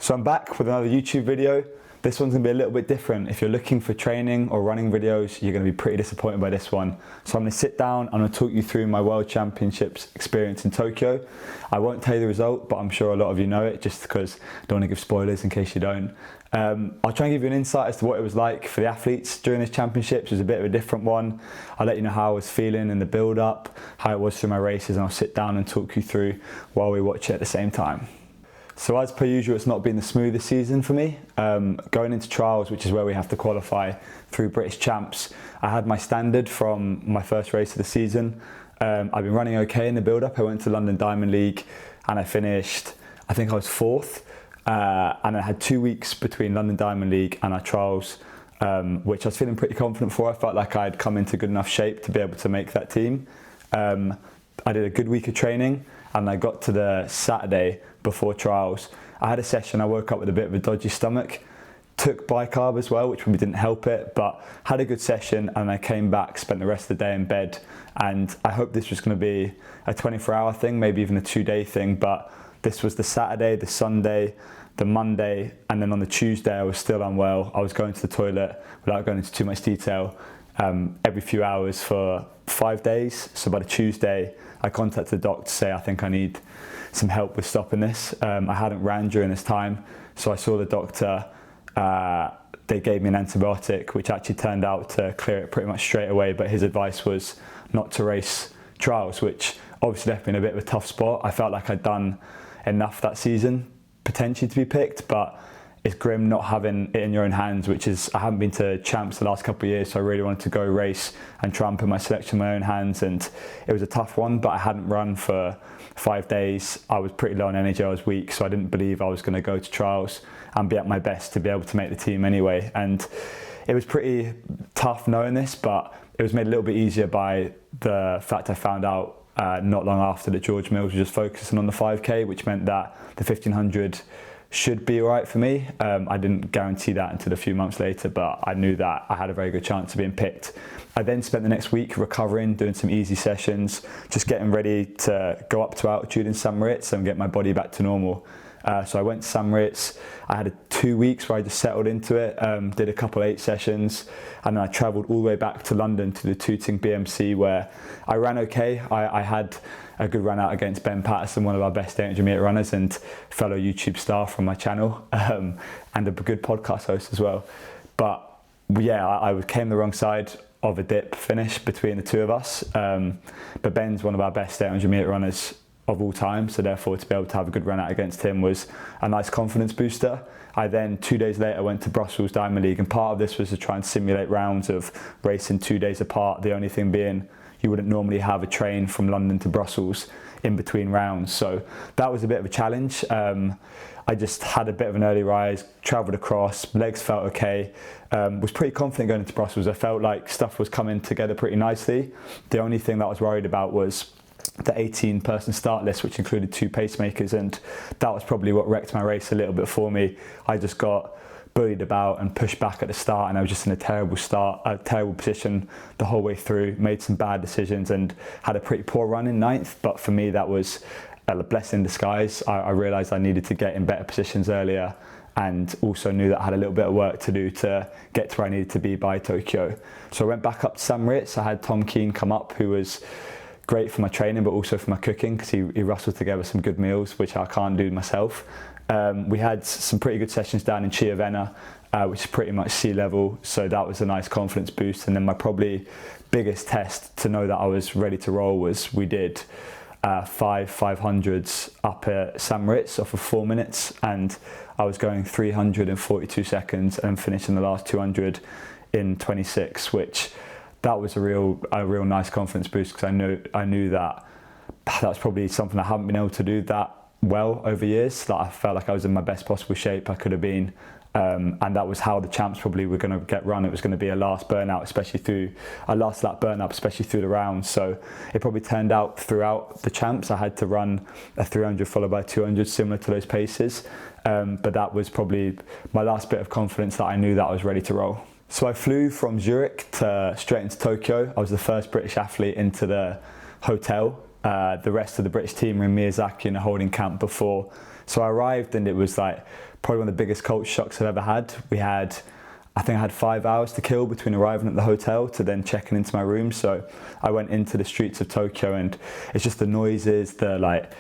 So I'm back with another YouTube video. This one's gonna be a little bit different. If you're looking for training or running videos, you're gonna be pretty disappointed by this one. So I'm gonna sit down, I'm gonna talk you through my World Championships experience in Tokyo. I won't tell you the result, but I'm sure a lot of you know it just because I don't wanna give spoilers in case you don't. I'll try and give you an insight as to what it was like for the athletes during this championships. It was a bit of a different one. I'll let you know how I was feeling in the build up, how it was through my races, and I'll sit down and talk you through while we watch it at the same time. So as per usual, it's not been the smoothest season for me. Going into trials, which is where we have to qualify through British champs, I had my standard from my first race of the season. I've been running okay in the build-up. I went to London Diamond League and I finished, I think I was 4th. And I had 2 weeks between London Diamond League and our trials, which I was feeling pretty confident for. I felt like I'd come into good enough shape to be able to make that team. I did a good week of training and I got to the Saturday before trials. I had a session, I woke up with a bit of a dodgy stomach, took bicarb as well, which probably didn't help it, but had a good session and I came back, spent the rest of the day in bed. And I hope this was gonna be a 24-hour thing, maybe even a 2-day thing, but this was the Saturday, the Sunday, the Monday, and then on the Tuesday I was still unwell. I was going to the toilet, without going into too much detail, every few hours for 5 days. So by the Tuesday, I contacted the doctor to say I think I need some help with stopping this. I hadn't ran during this time, so I saw the doctor. They gave me an antibiotic, which actually turned out to clear it pretty much straight away, but his advice was not to race trials, which obviously left me in a bit of a tough spot. I felt like I'd done enough that season potentially to be picked, but it's grim not having it in your own hands, which is, I haven't been to champs the last couple of years, so I really wanted to go race and try and put my selection in my own hands, and it was a tough one, but I hadn't run for 5 days. I was pretty low on energy, I was weak, so I didn't believe I was going to go to trials and be at my best to be able to make the team anyway. And it was pretty tough knowing this, but it was made a little bit easier by the fact I found out not long after that George Mills was just focusing on the 5K, which meant that the 1500 should be all right for me. I didn't guarantee that until a few months later, but I knew that I had a very good chance of being picked. I then spent the next week recovering, doing some easy sessions, just getting ready to go up to altitude in St. Moritz and get my body back to normal. So I went to St. Moritz. I had 2 weeks where I just settled into it, did a couple 8 sessions, and then I travelled all the way back to London to the Tooting BMC, where I ran okay. I had a good run out against Ben Patterson, one of our best 800 metre runners and fellow YouTube star from my channel, and a good podcast host as well. But yeah, I came the wrong side of a dip finish between the two of us. But Ben's one of our best 800 metre runners of all time, so therefore to be able to have a good run out against him was a nice confidence booster. I then 2 days later went to Brussels Diamond League, and part of this was to try and simulate rounds of racing 2 days apart, the only thing being you wouldn't normally have a train from London to Brussels in between rounds, so that was a bit of a challenge. I just had a bit of an early rise, travelled across, legs felt okay, was pretty confident going into Brussels. I felt like stuff was coming together pretty nicely. The only thing that I was worried about was the 18-person start list, which included 2 pacemakers, and that was probably what wrecked my race a little bit for me. I just got bullied about and pushed back at the start, and I was just in a terrible position the whole way through, made some bad decisions and had a pretty poor run in 9th, but for me that was a blessing in disguise. I realised I needed to get in better positions earlier, and also knew that I had a little bit of work to do to get to where I needed to be by Tokyo. So I went back up to St. Moritz. I had Tom Keane come up, who was great for my training but also for my cooking, because he rustled together some good meals, which I can't do myself. We had some pretty good sessions down in Chiavenna, which is pretty much sea level, so that was a nice confidence boost. And then my probably biggest test to know that I was ready to roll was we did 500s up at St. Moritz off of 4 minutes, and I was going 342 seconds and finishing the last 200 in 26, which that was a real nice confidence boost, because I knew that was probably something I haven't been able to do that well over years. That I felt like I was in my best possible shape I could have been, and that was how the champs probably were going to get run. It was going to be a last burnout, especially through the rounds. So it probably turned out throughout the champs I had to run a 300 followed by 200, similar to those paces. But that was probably my last bit of confidence that I knew that I was ready to roll. So I flew from Zurich straight into Tokyo. I was the first British athlete into the hotel. The rest of the British team were in Miyazaki in a holding camp before So I arrived and it was like probably one of the biggest culture shocks I've ever had. I think I had 5 hours to kill between arriving at the hotel to then checking into my room. So I went into the streets of Tokyo, and it's just the noises, the like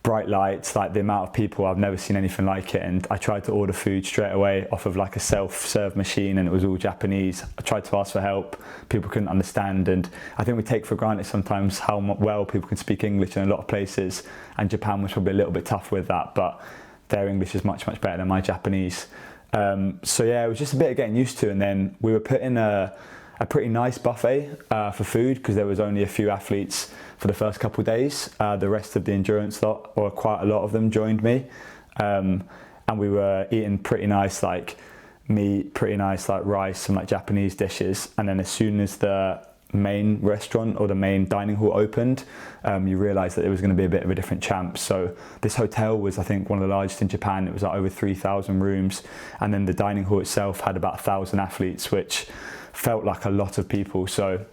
bright lights, like the amount of people. I've never seen anything like it. And I tried to order food straight away off of like a self-serve machine, and it was all Japanese. I tried to ask for help. People couldn't understand. And I think we take for granted sometimes how well people can speak English in a lot of places. And Japan was probably a little bit tough with that, but their English is much, much better than my Japanese. So yeah, it was just a bit of getting used to. And then we were put in a pretty nice buffet for food, because there was only a few athletes for the first couple of days. The rest of the endurance lot, or quite a lot of them, joined me. And we were eating pretty nice like meat, pretty nice like rice, some like Japanese dishes. And then as soon as the main restaurant or the main dining hall opened, you realised that there was going to be a bit of a different champ. So this hotel was, I think, one of the largest in Japan. It was like over 3,000 rooms, and then the dining hall itself had about 1,000 athletes, which felt like a lot of people. So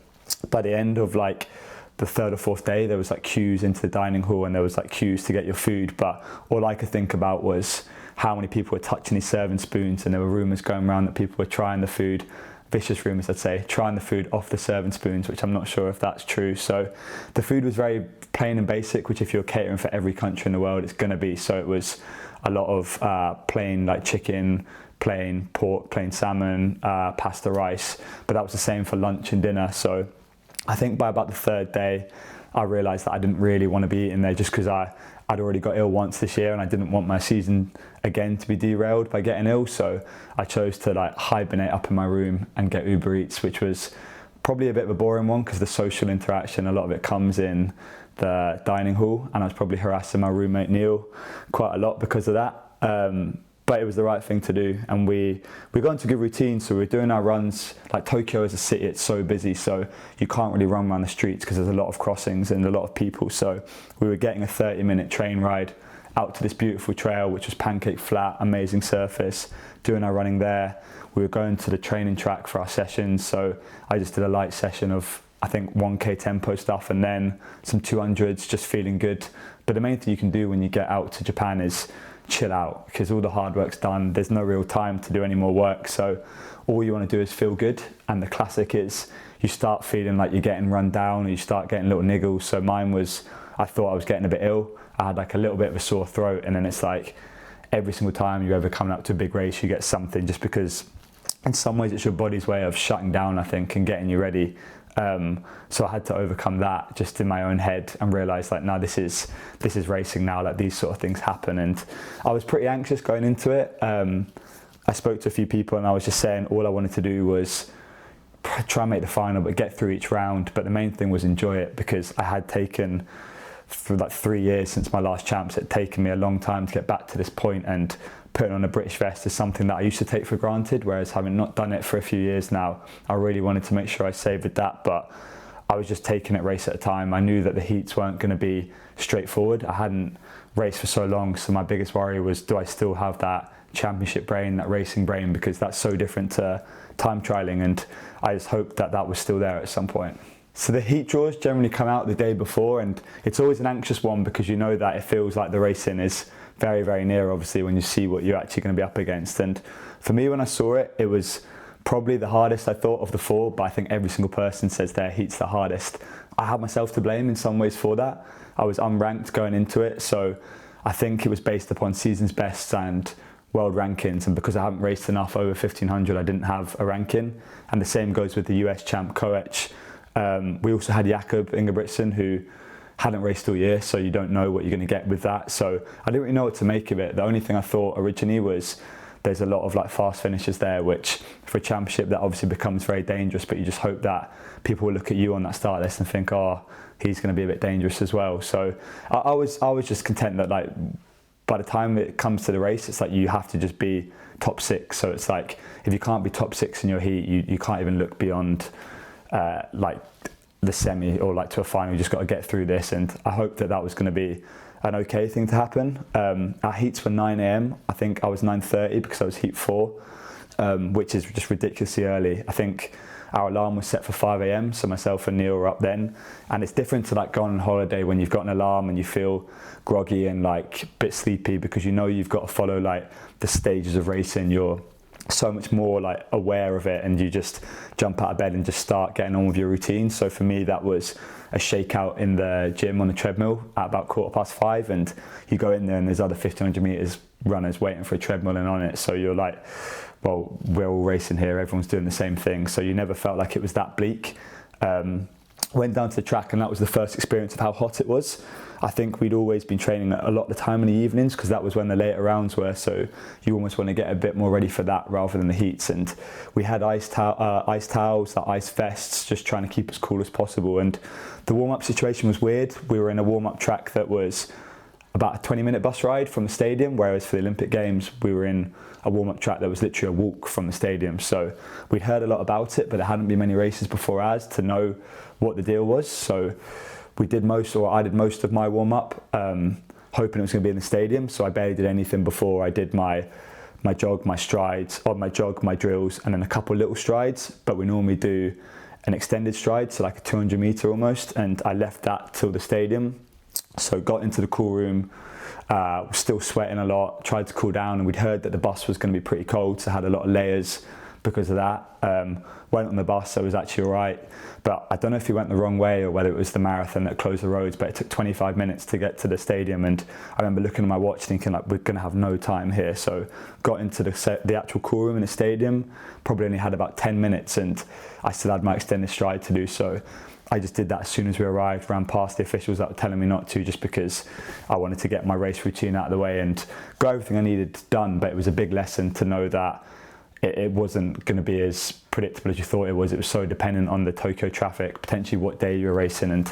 by the end of like the third or fourth day, there was like queues into the dining hall, and there was like queues to get your food. But all I could think about was how many people were touching these serving spoons, and there were rumours going around that people were trying the food, vicious rumours I'd say, trying the food off the serving spoons, which I'm not sure if that's true. So the food was very plain and basic, which if you're catering for every country in the world, it's going to be. So it was a lot of plain like chicken, plain pork, plain salmon, pasta, rice, but that was the same for lunch and dinner. So I think by about the third day, I realised that I didn't really want to be eating there, just because I'd already got ill once this year, and I didn't want my season again to be derailed by getting ill. So I chose to like hibernate up in my room and get Uber Eats, which was probably a bit of a boring one, because the social interaction, a lot of it comes in the dining hall, and I was probably harassing my roommate Neil quite a lot because of that. But it was the right thing to do, and we got into a good routine. So we were doing our runs. Like Tokyo as a city, it's so busy, so you can't really run around the streets because there's a lot of crossings and a lot of people. So we were getting a 30-minute train ride out to this beautiful trail, which was pancake flat, amazing surface, doing our running there. We were going to the training track for our sessions. So I just did a light session of, I think, 1K tempo stuff, and then some 200s, just feeling good. But the main thing you can do when you get out to Japan is chill out, because all the hard work's done. There's no real time to do any more work, so all you want to do is feel good. And the classic is you start feeling like you're getting run down, or you start getting little niggles. So mine was, I thought I was getting a bit ill. I had like a little bit of a sore throat, and then it's like every single time you're ever coming up to a big race, you get something, just because in some ways it's your body's way of shutting down, I think, and getting you ready. So I had to overcome that just in my own head and realise like, no, this is racing now, like these sort of things happen. And I was pretty anxious going into it. I spoke to a few people, and I was just saying all I wanted to do was try and make the final, but get through each round. But the main thing was enjoy it, because I had taken, for like 3 years since my last champs, it had taken me a long time to get back to this point, and putting on a British vest is something that I used to take for granted, whereas having not done it for a few years now, I really wanted to make sure I savoured that. But I was just taking it race at a time. I knew that the heats weren't going to be straightforward. I hadn't raced for so long, so my biggest worry was, do I still have that championship brain, that racing brain, because that's so different to time trialling, and I just hoped that that was still there at some point. So the heat draws generally come out the day before, and it's always an anxious one, because you know that it feels like the racing is very, very near, obviously, when you see what you're actually going to be up against. And for me, when I saw it, it was probably the hardest, I thought, of the four, but I think every single person says their heat's the hardest. I have myself to blame in some ways for that. I was unranked going into it, so I think it was based upon season's bests and world rankings, and because I haven't raced enough over 1500, I didn't have a ranking. And the same goes with the US champ Koech. We also had Jakob Ingebrigtsen, who hadn't raced all year, so you don't know what you're going to get with that. So I didn't really know what to make of it. The only thing I thought originally was there's a lot of like fast finishes there, which for a championship that obviously becomes very dangerous, but you just hope that people will look at you on that start list and think, oh, he's going to be a bit dangerous as well. So I was just content that like by the time it comes to the race, it's like you have to just be top six. So it's like if you can't be top six in your heat, you can't even look beyond like the semi or like to a final. You just got to get through this, and I hope that that was going to be an okay thing to happen. Our heats were 9 a.m. I think I was 9:30 because I was heat 4, which is just ridiculously early. I think our alarm was set for 5 a.m. so myself and Neil were up then. And it's different to like going on holiday when you've got an alarm and you feel groggy and like a bit sleepy, because you know you've got to follow like the stages of racing. You're so much more like aware of it, and you just jump out of bed and just start getting on with your routine. So for me, that was a shakeout in the gym on the treadmill at about 5:15, and you go in there and there's other 1500 meters runners waiting for a treadmill and on it. So you're like, well, we're all racing here, everyone's doing the same thing. So you never felt like it was that bleak. Went down to the track, and that was the first experience of how hot it was. I think we'd always been training a lot of the time in the evenings, because that was when the later rounds were, so you almost want to get a bit more ready for that rather than the heats. And we had ice towels, the ice vests, just trying to keep as cool as possible. And the warm-up situation was weird. We were in a warm-up track that was about a 20-minute bus ride from the stadium, whereas for the Olympic Games we were in a warm-up track that was literally a walk from the stadium. So we'd heard a lot about it, but there hadn't been many races before ours to know what the deal was. So I did most of my warm-up, hoping it was going to be in the stadium. So I barely did anything before. I did my jog, my strides, or my jog, my drills, and then a couple little strides. But we normally do an extended stride, so like a 200 meter almost. And I left that till the stadium. So got into the cool room, was still sweating a lot, tried to cool down, and we'd heard that the bus was going to be pretty cold, so I had a lot of layers because of that. Went on the bus, so it was actually all right. But I don't know if he went the wrong way or whether it was the marathon that closed the roads, but it took 25 minutes to get to the stadium. And I remember looking at my watch thinking like, we're going to have no time here. So got into the actual cool room in the stadium, probably only had about 10 minutes, and I still had my extended stride to do. So I just did that as soon as we arrived, ran past the officials that were telling me not to, just because I wanted to get my race routine out of the way and got everything I needed done. But it was a big lesson to know that it wasn't going to be as predictable as you thought it was. It was so dependent on the Tokyo traffic, potentially what day you were racing. And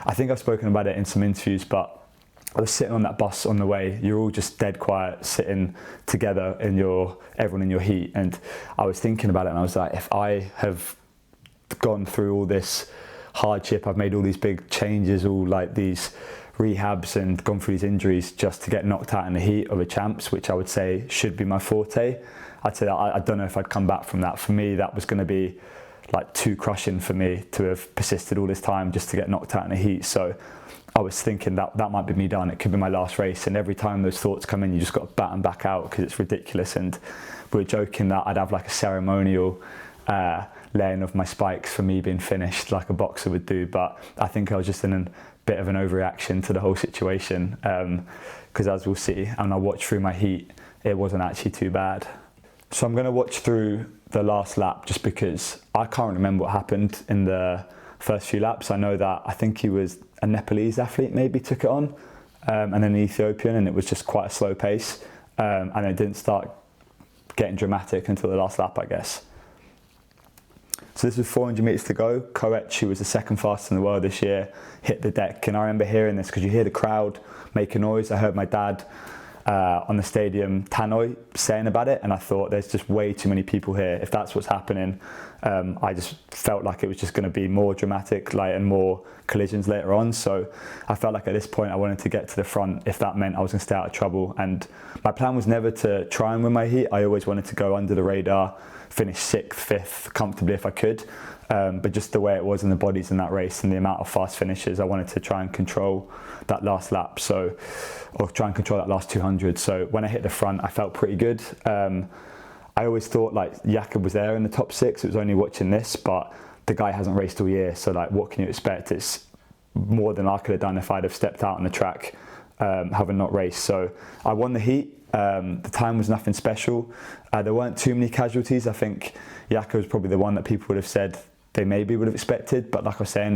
I think I've spoken about it in some interviews, but I was sitting on that bus on the way. You're all just dead quiet, sitting together everyone in your heat. And I was thinking about it, and I was like, if I have gone through all this hardship, I've made all these big changes, all like these rehabs, and gone through these injuries just to get knocked out in the heat of a champs, which I would say should be my forte. I'd say that I don't know if I'd come back from that. For me, that was going to be like too crushing for me to have persisted all this time just to get knocked out in the heat. So I was thinking that might be me done. It could be my last race. And every time those thoughts come in, you just got to bat them back out because it's ridiculous. And we were joking that I'd have like a ceremonial laying of my spikes for me being finished, like a boxer would do. But I think I was just in a bit of an overreaction to the whole situation, because as we'll see, and I watched through my heat, it wasn't actually too bad. So I'm going to watch through the last lap just because I can't remember what happened in the first few laps. I know that I think he was a Nepalese athlete, maybe took it on, and then an Ethiopian, and it was just quite a slow pace, and it didn't start getting dramatic until the last lap, I guess. So this was 400 metres to go. Koech, who was the second fastest in the world this year, hit the deck. And I remember hearing this because you hear the crowd make a noise. I heard my dad on the stadium tannoy saying about it, and I thought there's just way too many people here. If that's what's happening, I just felt like it was just going to be more dramatic, and more collisions later on. So I felt like at this point I wanted to get to the front if that meant I was going to stay out of trouble. And my plan was never to try and win my heat. I always wanted to go under the radar, finish 6th, 5th comfortably if I could. But just the way it was in the bodies in that race and the amount of fast finishes, I wanted to try and control that last lap, or try and control that last 200. So when I hit the front, I felt pretty good. I always thought Jakob was there in the top 6. It was only watching this, but the guy hasn't raced all year. So what can you expect? It's more than I could have done if I'd have stepped out on the track, having not raced. So I won the heat. The time was nothing special. There weren't too many casualties. I think Jakob was probably the one that people would have said they maybe would have expected, but like I was saying,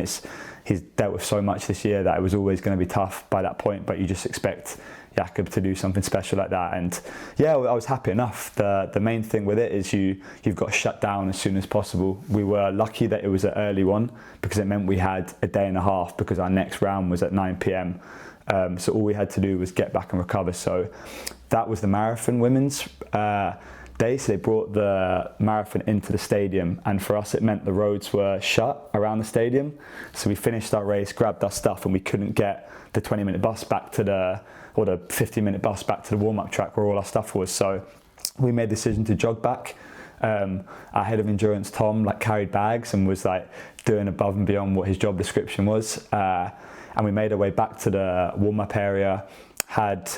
he's dealt with so much this year that it was always going to be tough by that point, but you just expect Jakob to do something special like that. And yeah, I was happy enough. The main thing with it is you've got to shut down as soon as possible. We were lucky that it was an early one because it meant we had a day and a half because our next round was at 9 p.m. So all we had to do was get back and recover. So that was the marathon women's day. So they brought the marathon into the stadium, and for us it meant the roads were shut around the stadium. So we finished our race, grabbed our stuff, and we couldn't get the 20-minute bus back to the 15-minute bus back to the warm-up track where all our stuff was. So we made the decision to jog back. Our head of endurance, Tom, like carried bags and was like doing above and beyond what his job description was. And we made our way back to the warm-up area, had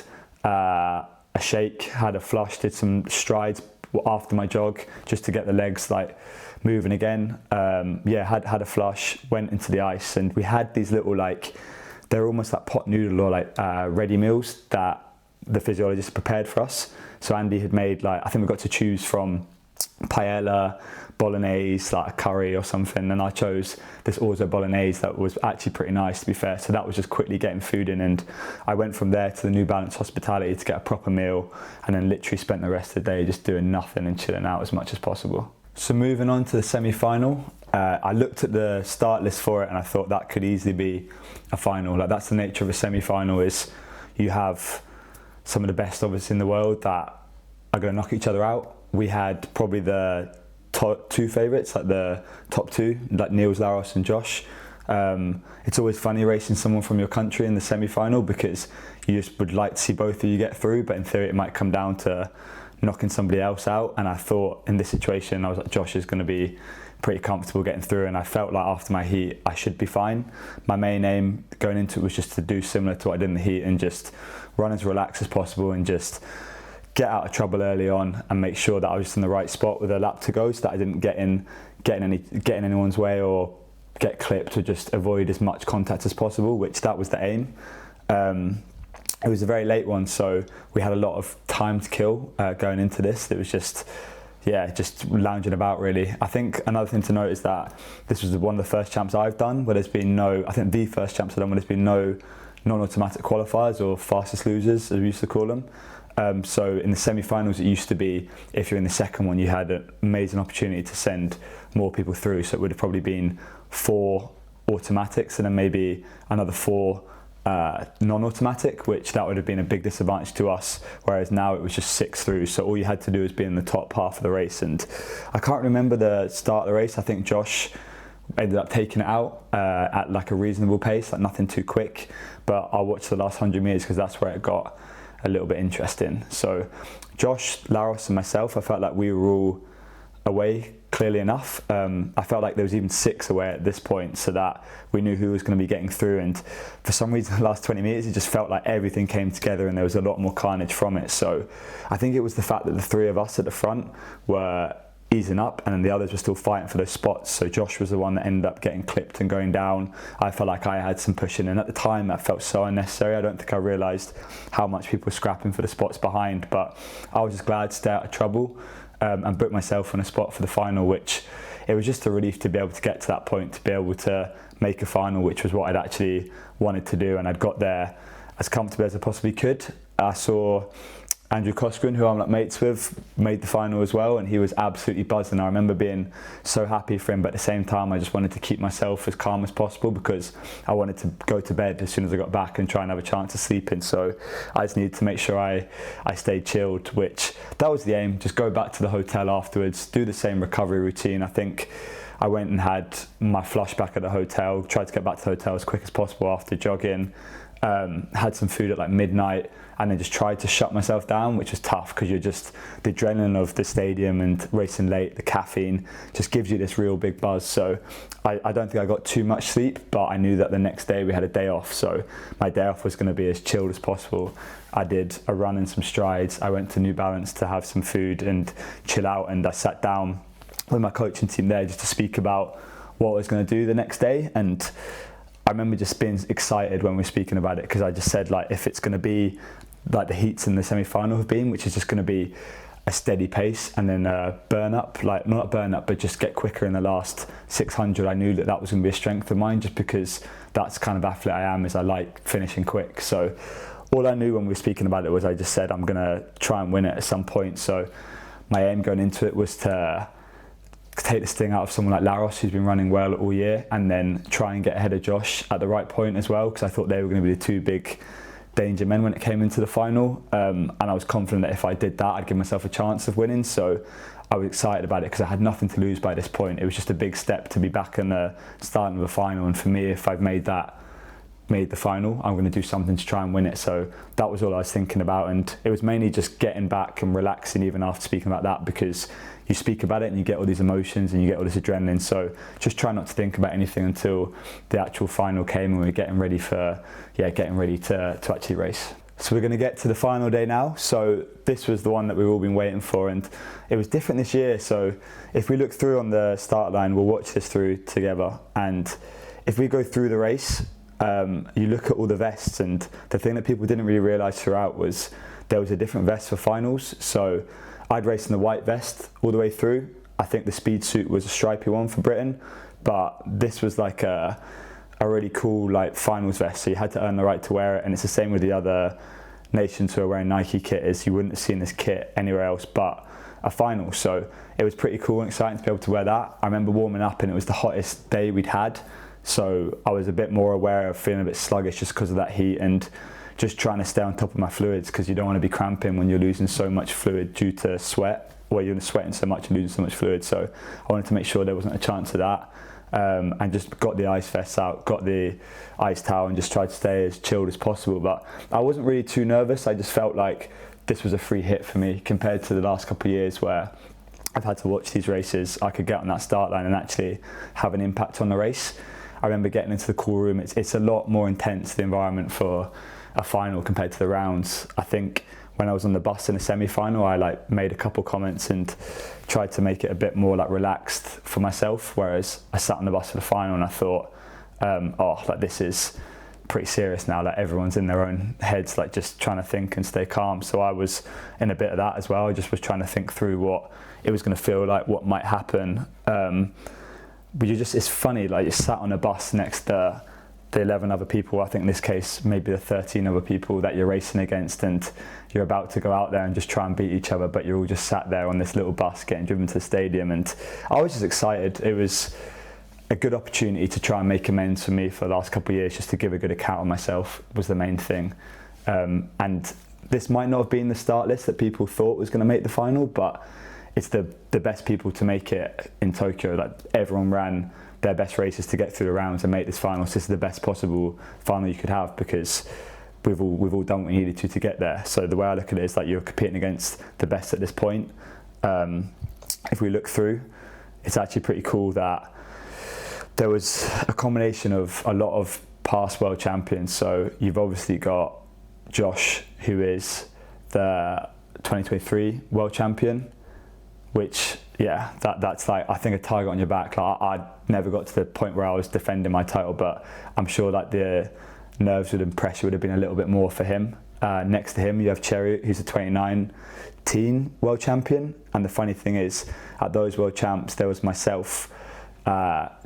a shake, had a flush, did some strides after my jog just to get the legs like moving again. Had a flush, went into the ice, and we had these little like, they're almost like pot noodle or like ready meals that the physiologist prepared for us. So Andy had made like, I think we got to choose from paella, bolognese, like a curry or something, and I chose this orzo bolognese that was actually pretty nice, to be fair. So that was just quickly getting food in, and I went from there to the New Balance hospitality to get a proper meal, and then literally spent the rest of the day just doing nothing and chilling out as much as possible. So moving on to the semi-final, I looked at the start list for it and I thought that could easily be a final. Like, that's the nature of a semi-final, is you have some of the best of us in the world that are going to knock each other out. We had probably the top two favourites, like the top two, like Niels, Laros and Josh. It's always funny racing someone from your country in the semi-final because you just would like to see both of you get through, but in theory it might come down to knocking somebody else out. And I thought in this situation, I was like, Josh is going to be pretty comfortable getting through, and I felt like after my heat I should be fine. My main aim going into it was just to do similar to what I did in the heat and just run as relaxed as possible and just get out of trouble early on and make sure that I was just in the right spot with a lap to go, so that I didn't get in anyone's way or get clipped, or just avoid as much contact as possible, which that was the aim. It was a very late one, so we had a lot of time to kill going into this. It was just lounging about really. I think another thing to note is that this was one of the first champs I've done where there's been no, I think the first champs I've done where there's been no non-automatic qualifiers, or fastest losers as we used to call them. So in the semi-finals it used to be, if you're in the second one, you had an amazing opportunity to send more people through, so it would have probably been 4 automatics and then maybe another 4 non-automatic, which that would have been a big disadvantage to us, whereas now it was just 6 through, so all you had to do was be in the top half of the race. And I can't remember the start of the race. I think Josh ended up taking it out at like a reasonable pace, like nothing too quick, but I'll watch the last 100 meters because that's where it got a little bit interesting. So Josh, Laros and myself, I felt like we were all away clearly enough. I felt like there was even 6 away at this point, so that we knew who was going to be getting through, and for some reason the last 20 meters it just felt like everything came together and there was a lot more carnage from it. So I think it was the fact that the 3 of us at the front were easing up and then the others were still fighting for those spots. So Josh was the one that ended up getting clipped and going down. I felt like I had some pushing, and at the time that felt so unnecessary. I don't think I realised how much people were scrapping for the spots behind, but I was just glad to stay out of trouble and book myself on a spot for the final, which it was just a relief to be able to get to that point, to be able to make a final, which was what I'd actually wanted to do, and I'd got there as comfortably as I possibly could. I saw Andrew Cosgren, who I'm like mates with, made the final as well, and he was absolutely buzzing. I remember being so happy for him, but at the same time I just wanted to keep myself as calm as possible because I wanted to go to bed as soon as I got back and try and have a chance of sleeping. So I just needed to make sure I stayed chilled, which that was the aim. Just go back to the hotel afterwards, do the same recovery routine. I think I went and had my flush back at the hotel, tried to get back to the hotel as quick as possible after jogging, had some food at like midnight, and then just tried to shut myself down, which was tough because you're just, the adrenaline of the stadium and racing late, the caffeine just gives you this real big buzz. So I don't think I got too much sleep, but I knew that the next day we had a day off, so my day off was going to be as chilled as possible. I did a run and some strides. I went to New Balance to have some food and chill out, and I sat down with my coaching team there just to speak about what I was going to do the next day. And I remember just being excited when we were speaking about it, because I just said, like, if it's going to be like the heats in the semi-final have been, which is just going to be a steady pace and then burn up, like not burn up, but just get quicker in the last 600. I knew that was going to be a strength of mine, just because that's kind of athlete I am, is I like finishing quick. So all I knew when we were speaking about it was I just said I'm going to try and win it at some point. So my aim going into it was to take the sting out of someone like Laros, who's been running well all year, and then try and get ahead of Josh at the right point as well, because I thought they were going to be the 2 big danger men when it came into the final, and I was confident that if I did that I'd give myself a chance of winning. So I was excited about it because I had nothing to lose by this point. It was just a big step to be back in the starting of the final, and for me, if I've made that made the final, I'm going to do something to try and win it. So that was all I was thinking about, and it was mainly just getting back and relaxing even after speaking about that, because you speak about it and you get all these emotions and you get all this adrenaline. So just try not to think about anything until the actual final came and we were getting ready to actually race. So we're going to get to the final day now. So this was the one that we've all been waiting for, and it was different this year. So if we look through on the start line, we'll watch this through together, and if we go through the race, you look at all the vests, and the thing that people didn't really realise throughout was there was a different vest for finals. So I'd raced in the white vest all the way through. I think the speed suit was a stripy one for Britain, but this was like a really cool like finals vest, so you had to earn the right to wear it. And it's the same with the other nations who are wearing Nike kit, is you wouldn't have seen this kit anywhere else but a final. So it was pretty cool and exciting to be able to wear that. I remember warming up and it was the hottest day we'd had, so I was a bit more aware of feeling a bit sluggish just because of that heat, and just trying to stay on top of my fluids, because you don't want to be cramping when you're losing so much fluid due to sweat, or you're sweating so much and losing so much fluid. So I wanted to make sure there wasn't a chance of that, and just got the ice vests out, got the ice towel, and just tried to stay as chilled as possible. But I wasn't really too nervous. I just felt like this was a free hit for me compared to the last couple of years where I've had to watch these races. I could get on that start line and actually have an impact on the race. I remember getting into the call room. It's a lot more intense, the environment for a final compared to the rounds. I think when I was on the bus in a semi-final, I like made a couple comments and tried to make it a bit more like relaxed for myself, whereas I sat on the bus for the final and I thought, this is pretty serious now, like everyone's in their own heads, like just trying to think and stay calm. So I was in a bit of that as well. I just was trying to think through what it was going to feel like, what might happen. But it's funny, like you're sat on a bus next to the 11 other people, I think in this case maybe the 13 other people that you're racing against, and you're about to go out there and just try and beat each other, but you're all just sat there on this little bus getting driven to the stadium. And I was just excited. It was a good opportunity to try and make amends for me for the last couple of years, just to give a good account of myself was the main thing. And this might not have been the start list that people thought was going to make the final, but it's the best people to make it in Tokyo. Like everyone ran their best races to get through the rounds and make this final. So this is the best possible final you could have, because we've all done what we needed to get there. So the way I look at it is like you're competing against the best at this point. If we look through, it's actually pretty cool that there was a combination of a lot of past world champions. So you've obviously got Josh, who is the 2023 world champion, which that's like, I think, a target on your back. Like I never got to the point where I was defending my title, but I'm sure like the nerves and pressure would have been a little bit more for him. Next to him you have Chariot, who's a 2019 world champion, and the funny thing is at those world champs there was myself,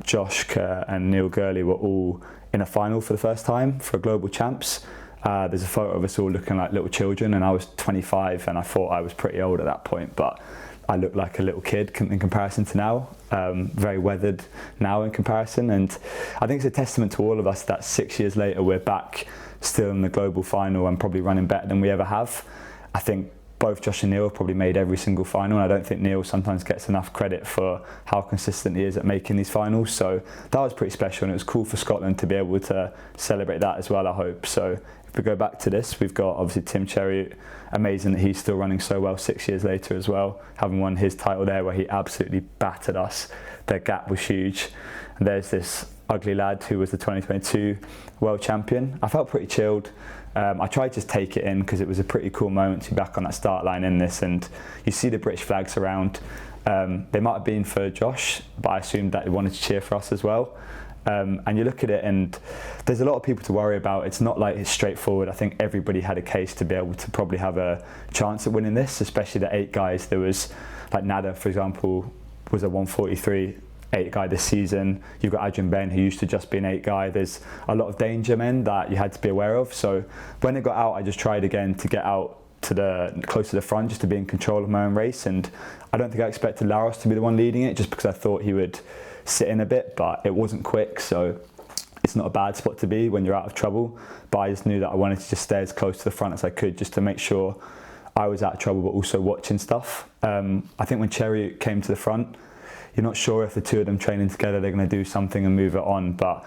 Josh Kerr and Neil Gurley were all in a final for the first time for global champs. There's a photo of us all looking like little children, and I was 25 and I thought I was pretty old at that point, but I look like a little kid in comparison to now, very weathered now in comparison. And I think it's a testament to all of us that 6 years later we're back still in the global final and probably running better than we ever have. I think both Josh and Neil have probably made every single final, and I don't think Neil sometimes gets enough credit for how consistent he is at making these finals. So that was pretty special, and it was cool for Scotland to be able to celebrate that as well, I hope. So if we go back to this, we've got obviously Tim Chariot. Amazing that he's still running so well 6 years later as well, having won his title there where he absolutely battered us. Their gap was huge. And there's this ugly lad who was the 2022 world champion. I felt pretty chilled. I tried to just take it in because it was a pretty cool moment to be back on that start line in this, and you see the British flags around. They might have been for Josh, but I assumed that they wanted to cheer for us as well. And you look at it and there's a lot of people to worry about. It's not like it's straightforward. I think everybody had a case to be able to probably have a chance at winning this, especially the 8 guys. There was like Nada, for example, was a 143 8 guy this season. You've got Adrian Ben, who used to just be an 8 guy. There's a lot of danger men that you had to be aware of. So when it got out, I just tried again to get out to the close to the front, just to be in control of my own race. And I don't think I expected Laros to be the one leading it, just because I thought he would sit in a bit, but it wasn't quick, so it's not a bad spot to be when you're out of trouble. But I just knew that I wanted to just stay as close to the front as I could, just to make sure I was out of trouble, but also watching stuff. I think when Cherry came to the front, you're not sure if the two of them training together, they're going to do something and move it on, but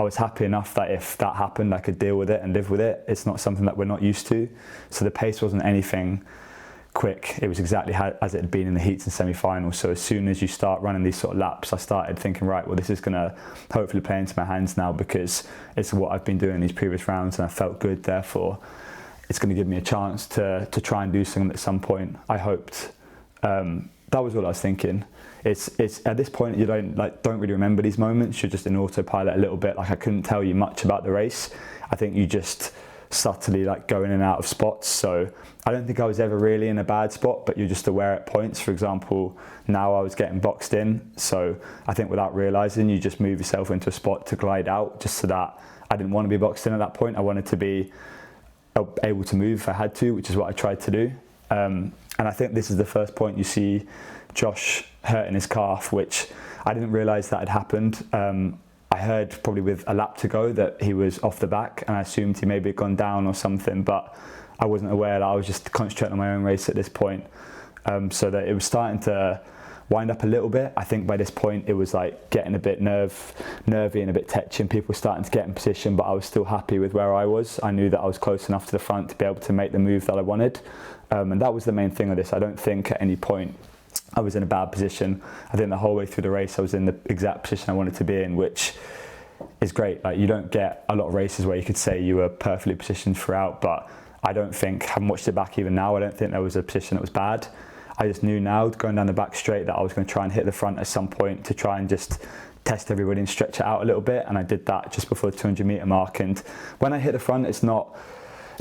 I was happy enough that if that happened, I could deal with it and live with it. It's not something that we're not used to. So the pace wasn't anything quick. It was exactly as it had been in the heats and semi-finals. So as soon as you start running these sort of laps, I started thinking, right, well, this is going to hopefully play into my hands now, because it's what I've been doing in these previous rounds and I felt good. Therefore, it's going to give me a chance to try and do something at some point, I hoped. That was all I was thinking. It's at this point you don't really remember these moments. You're just in autopilot a little bit. Like, I couldn't tell you much about the race. I think you just subtly go in and out of spots. So I don't think I was ever really in a bad spot, but you're just aware at points. For example, now I was getting boxed in. So I think without realising, you just move yourself into a spot to glide out, just so that I didn't want to be boxed in at that point. I wanted to be able to move if I had to, which is what I tried to do. And I think this is the first point you see Josh hurting his calf, which I didn't realise that had happened. I heard probably with a lap to go that he was off the back, and I assumed he maybe had gone down or something, but I wasn't aware that I was just concentrating on my own race at this point. So that it was starting to wind up a little bit. I think by this point it was getting a bit nervy and a bit tetchy, and people were starting to get in position, but I was still happy with where I was. I knew that I was close enough to the front to be able to make the move that I wanted. And that was the main thing of this. I don't think at any point I was in a bad position. I think the whole way through the race I was in the exact position I wanted to be in, which is great. You don't get a lot of races where you could say you were perfectly positioned throughout, but I don't think, having watched it back even now, I don't think there was a position that was bad. I just knew now, going down the back straight, that I was going to try and hit the front at some point to try and just test everybody and stretch it out a little bit, and I did that just before the 200 metre mark. And when I hit the front, it's not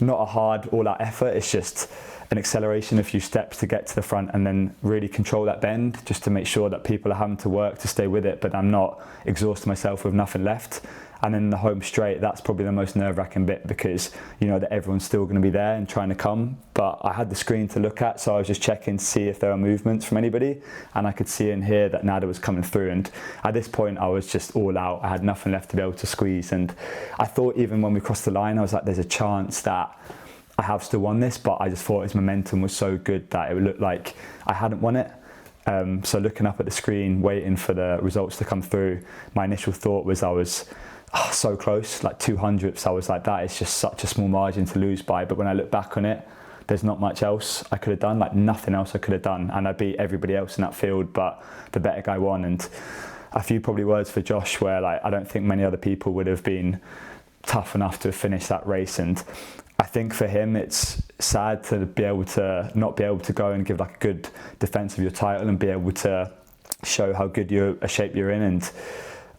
a hard all-out effort, it's just an acceleration, a few steps to get to the front, and then really control that bend, just to make sure that people are having to work to stay with it, but I'm not exhausting myself with nothing left. And then the home straight, that's probably the most nerve-wracking bit, because you know that everyone's still going to be there and trying to come, but I had the screen to look at, so I was just checking to see if there were movements from anybody, and I could see in here that Nada was coming through, and at this point I was just all out. I had nothing left to be able to squeeze, and I thought even when we crossed the line, I was like, there's a chance that I have still won this, but I just thought his momentum was so good that it would look like I hadn't won it. So looking up at the screen, waiting for the results to come through, my initial thought was I was so close, 200ths. I was like, that is just such a small margin to lose by. But when I look back on it, there's not much else I could have done, nothing else I could have done. And I beat everybody else in that field, but the better guy won. And a few probably words for Josh where I don't think many other people would have been tough enough to have finished that race. And I think for him, it's sad to be able to not be able to go and give a good defense of your title and be able to show how good a shape you're in. And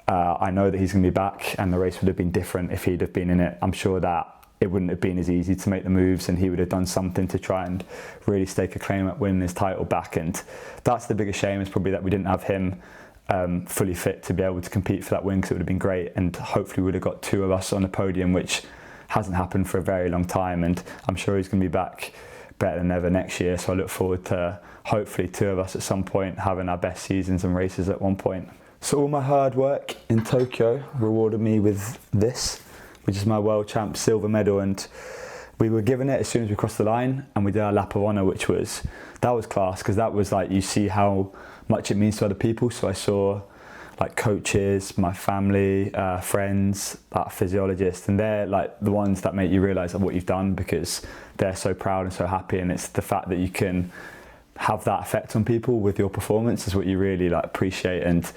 I know that he's going to be back, and the race would have been different if he'd have been in it. I'm sure that it wouldn't have been as easy to make the moves, and he would have done something to try and really stake a claim at winning his title back. And that's the biggest shame, is probably that we didn't have him fully fit to be able to compete for that win, because it would have been great, and hopefully we would have got two of us on the podium, which hasn't happened for a very long time. And I'm sure he's going to be back better than ever next year, so I look forward to hopefully two of us at some point having our best seasons and races at one point. So all my hard work in Tokyo rewarded me with this, which is my World Champ silver medal, and we were given it as soon as we crossed the line, and we did our lap of honour, that was class, because that was you see how much it means to other people. So I saw coaches, my family, friends, physiologists, and they're the ones that make you realise what you've done, because they're so proud and so happy. And it's the fact that you can have that effect on people with your performance is what you really appreciate. And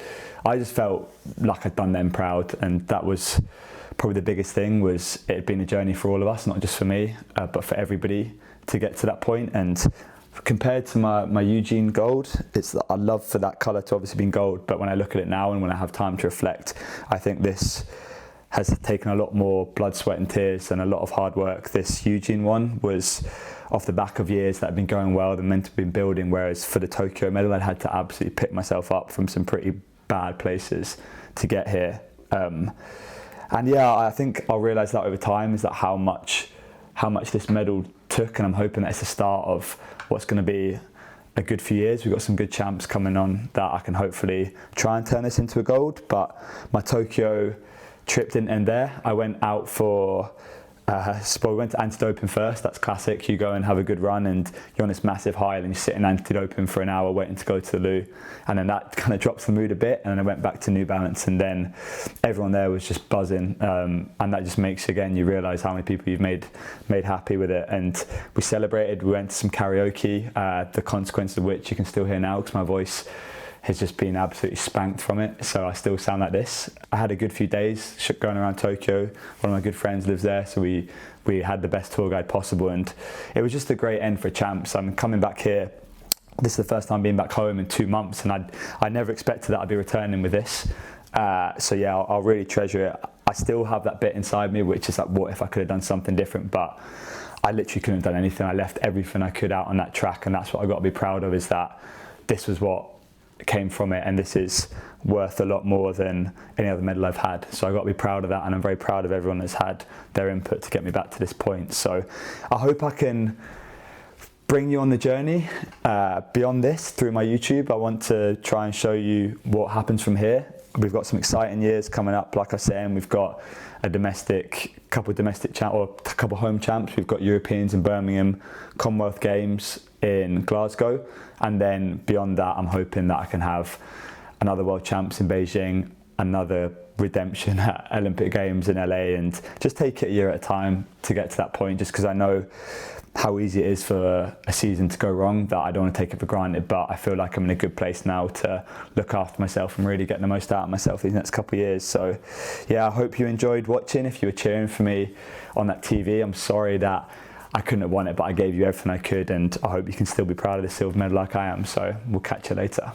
I just felt like I'd done them proud, and that was probably the biggest thing. Was it had been a journey for all of us, not just for me, but for everybody to get to that point. And compared to my Eugene gold, I'd love for that colour to obviously been gold, but when I look at it now and when I have time to reflect, I think this has taken a lot more blood, sweat and tears and a lot of hard work. This Eugene one was off the back of years that had been going well, the momentum had been building, whereas for the Tokyo medal I'd had to absolutely pick myself up from some pretty bad places to get here. And yeah, I think I'll realise that over time, is that how much this medal took, and I'm hoping that it's the start of what's going to be a good few years. We've got some good champs coming on that I can hopefully try and turn this into a gold. But my Tokyo trip didn't end there. I went out for So we went to anti-doping first. That's classic. You go and have a good run and you're on this massive high and you sit in anti-doping for an hour waiting to go to the loo, and then that kind of drops the mood a bit, and then I went back to New Balance, and then everyone there was just buzzing, and that just makes, again, you realise how many people you've made happy with it. And we celebrated. We went to some karaoke, the consequences of which you can still hear now because my voice has just been absolutely spanked from it, so I still sound like this. I had a good few days going around Tokyo. One of my good friends lives there, so we had the best tour guide possible, and it was just a great end for Champs. I'm coming back here. This is the first time being back home in 2 months, and I never expected that I'd be returning with this. So yeah, I'll really treasure it. I still have that bit inside me, which is like, what if I could have done something different? But I literally couldn't have done anything. I left everything I could out on that track, and that's what I got to be proud of, is that this was what came from it, and this is worth a lot more than any other medal I've had. So I got to be proud of that, and I'm very proud of everyone that's had their input to get me back to this point. So I hope I can bring you on the journey beyond this through my YouTube. I want to try and show you what happens from here. We've got some exciting years coming up, like I said, and we've got a couple home champs. We've got Europeans in Birmingham, Commonwealth Games in Glasgow, and then beyond that, I'm hoping that I can have another World Champs in Beijing, another redemption at Olympic Games in LA, and just take it a year at a time to get to that point, just because I know how easy it is for a season to go wrong, that I don't want to take it for granted. But I feel like I'm in a good place now to look after myself and really get the most out of myself these next couple of years. So yeah, I hope you enjoyed watching. If you were cheering for me on that TV, I'm sorry that I couldn't have won it, but I gave you everything I could, and I hope you can still be proud of the silver medal like I am. So we'll catch you later.